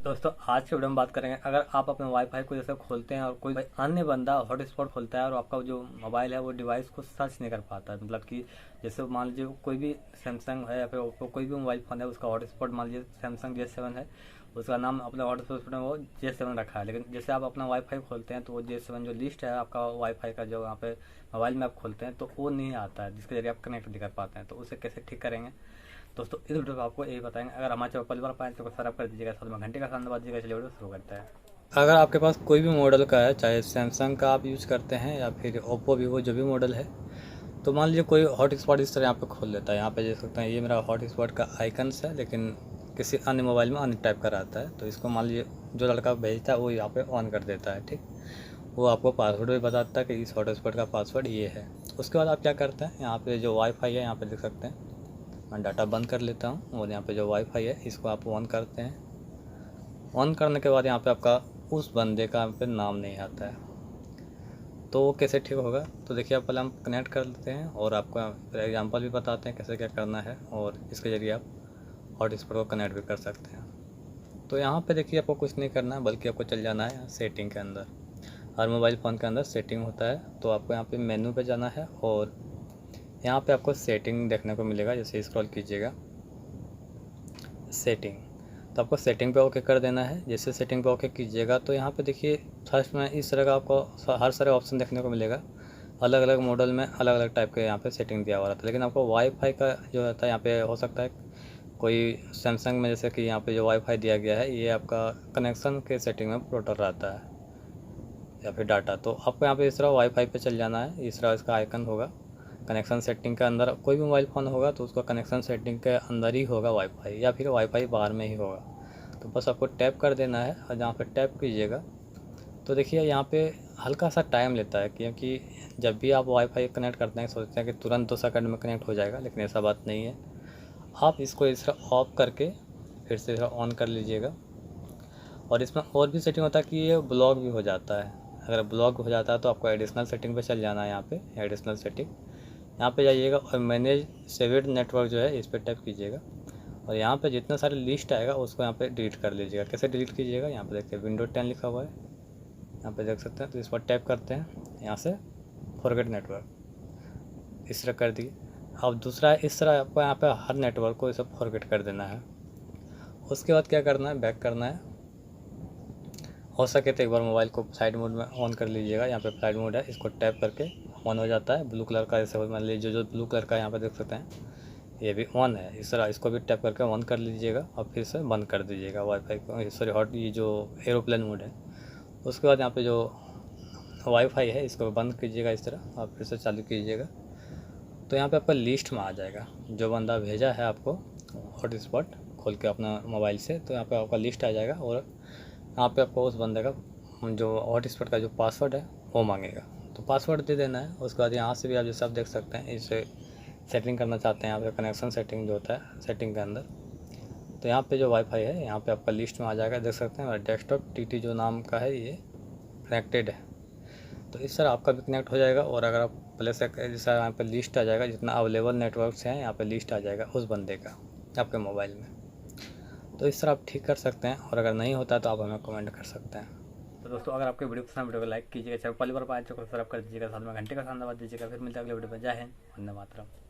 दोस्तों आज के वीडियो में बात करेंगे, अगर आप अपने वाईफाई को जैसे खोलते हैं और कोई अन्य बंदा हॉटस्पॉट खोलता है और आपका जो मोबाइल है वो डिवाइस को सर्च नहीं कर पाता है, मतलब कि जैसे मान लीजिए कोई भी सैमसंग है या फिर ओप्पो कोई भी मोबाइल फ़ोन है, उसका हॉटस्पॉट मान लीजिए सैमसंग J7 है, उसका नाम अपने हॉटस्पॉट में वो J7 रखा है। लेकिन जैसे आप अपना वाईफाई खोलते हैं तो वो J7 जो लिस्ट है आपका वाईफाई का, जो यहाँ पे मोबाइल में आप खोलते हैं तो वो नहीं आता है, जिसके जरिए आप कनेक्ट नहीं कर पाते हैं। तो उसे कैसे ठीक करेंगे दोस्तों, इस वीडियो में आपको यही बताएंगे। अगर हमारे चैनल पहली बार पाएं तो सब्सक्राइब कर दीजिएगा, साथ में घंटे का सामने दबा दीजिएगा। चलिए वीडियो शुरू करते हैं। अगर आपके पास कोई भी मॉडल का है, चाहे सैमसंग का आप यूज़ करते हैं या फिर ओप्पो वीवो जो भी मॉडल है, तो मान लीजिए कोई हॉटस्पॉट इस तरह यहाँ पे खोल लेता है। यहाँ पे देख सकते हैं ये मेरा हॉटस्पॉट का आइकन्स है, लेकिन किसी अन्य मोबाइल में अन्य टाइप का रहता है। तो इसको मान लीजिए जो लड़का भेजता है वो यहाँ पे ऑन कर देता है, ठीक। वो आपको पासवर्ड भी बताता है कि इस हॉटस्पॉट का पासवर्ड ये है। उसके बाद आप क्या करते हैं, यहाँ पे जो वाईफाई है यहाँ पे देख सकते हैं, मैं डाटा बंद कर लेता हूँ और यहाँ पे जो वाईफाई है इसको आप ऑन करते हैं। ऑन करने के बाद यहाँ पे आपका उस बंदे का यहाँ पे नाम नहीं आता है, तो वो कैसे ठीक होगा। तो देखिए आप पहले हम कनेक्ट कर लेते हैं और आपको फिर एग्जांपल भी बताते हैं कैसे क्या करना है, और इसके ज़रिए आप हॉटस्पॉट को कनेक्ट भी कर सकते हैं। तो यहाँ पे देखिए आपको कुछ नहीं करना है, बल्कि आपको चल जाना है सेटिंग के अंदर। हर मोबाइल फ़ोन के अंदर सेटिंग होता है, तो आपको यहाँ पे मेनू पे जाना है और यहाँ पे आपको सेटिंग देखने को मिलेगा। जैसे स्क्रॉल कीजिएगा सेटिंग, तो आपको सेटिंग पे ओके कर देना है। जैसे सेटिंग पे ओके कीजिएगा तो यहाँ पे देखिए फर्स्ट में इस तरह का आपको हर सारे ऑप्शन देखने को मिलेगा। अलग अलग मॉडल में अलग अलग टाइप के यहाँ पे सेटिंग दिया हुआ रहता है, लेकिन आपको वाईफाई का जो रहता है यहाँ पे हो सकता है कोई सैमसंग में, जैसे कि यहाँ पे जो वाईफाई दिया गया है ये आपका कनेक्शन के सेटिंग में पोर्टल रहता है या फिर डाटा। तो आपको यहाँ पे इस तरह वाईफाई पे चल जाना है, इस तरह इसका आइकन होगा। कनेक्शन सेटिंग के अंदर कोई भी मोबाइल फ़ोन होगा तो उसका कनेक्शन सेटिंग के अंदर ही होगा वाईफाई, या फिर वाईफाई बाहर में ही होगा। तो बस आपको टैप कर देना है और जहाँ पे टैप कीजिएगा तो देखिए यहाँ पे हल्का सा टाइम लेता है, क्योंकि जब भी आप वाईफाई कनेक्ट करते हैं सोचते हैं कि तुरंत 2 सेकंड में कनेक्ट हो जाएगा, लेकिन ऐसा बात नहीं है। आप इसको इस तरह ऑफ करके फिर से ऑन कर लीजिएगा। और इसमें और भी सेटिंग होता है कि ये ब्लॉक भी हो जाता है। अगर ब्लॉक हो जाता है तो आपको एडिशनल सेटिंग पे चल जाना है। यहाँ पे एडिशनल सेटिंग, यहाँ पे जाइएगा और मैनेज सेव्ड नेटवर्क जो है इस पर टैप कीजिएगा, और यहाँ पे जितना सारे लिस्ट आएगा उसको यहाँ पे डिलीट कर लीजिएगा। कैसे डिलीट कीजिएगा, यहाँ पे देखिए विंडो 10 लिखा हुआ है, यहाँ पे देख सकते हैं। तो इस पर टैप करते हैं, यहाँ से फॉरगेट नेटवर्क इस तरह कर दिए। अब दूसरा इस तरह आपको यहाँ पे हर नेटवर्क को इसे फॉरगेट कर देना है। उसके बाद क्या करना है, बैक करना है। हो सके तो एक बार मोबाइल को फ्लाइट मोड में ऑन कर लीजिएगा। यहाँ पे फ्लाइट मोड है, इसको टैप करके ऑन हो जाता है ब्लू कलर का। जैसे मान लीजिए जो ब्लू कलर का यहाँ पे देख सकते हैं ये भी ऑन है, इस तरह इसको भी टैप करके ऑन कर लीजिएगा और फिर से बंद कर दीजिएगा वाईफाई को। सॉरी हॉट, ये जो एरोप्लेन मोड है। उसके बाद यहाँ पे जो वाईफाई है इसको बंद कीजिएगा इस तरह और फिर से चालू कीजिएगा। तो यहाँ पे आपका लिस्ट में आ जाएगा जो बंदा भेजा है आपको हॉटस्पॉट खोल के अपना मोबाइल से, तो यहाँ पे आपका लिस्ट आ जाएगा। और यहाँ पे आपको उस बंदे का जो हॉटस्पॉट का जो पासवर्ड है वो मांगेगा, तो पासवर्ड दे देना है। उसके बाद यहाँ से भी आप जैसे आप देख सकते हैं इसे सेटिंग करना चाहते हैं यहाँ पे कनेक्शन सेटिंग जो होता है सेटिंग के अंदर, तो यहाँ पे जो वाईफाई है यहाँ पे आपका लिस्ट में आ जाएगा। देख सकते हैं डेस्कटॉप टीटी जो नाम का है ये कनेक्टेड है, तो इस तरह आपका भी कनेक्ट हो जाएगा। और अगर आप प्ले से जैसा यहाँ पे लिस्ट आ जाएगा, जितना अवेलेबल नेटवर्क्स हैं यहाँ पे लिस्ट आ जाएगा उस बंदे का आपके मोबाइल में। तो इस तरह आप ठीक कर सकते हैं, और अगर नहीं होता तो आप हमें कमेंट कर सकते हैं। तो दोस्तों अगर आपके वीडियो पसंद, वीडियो को लाइक कीजिएगा, चैनल पहली बार पाए तो सब्सक्राइब कर दीजिएगा, साथ में घंटे का सामने दबा दीजिएगा। फिर मिलते हैं अगले वीडियो में। जय हिंद, वंदे मातरम।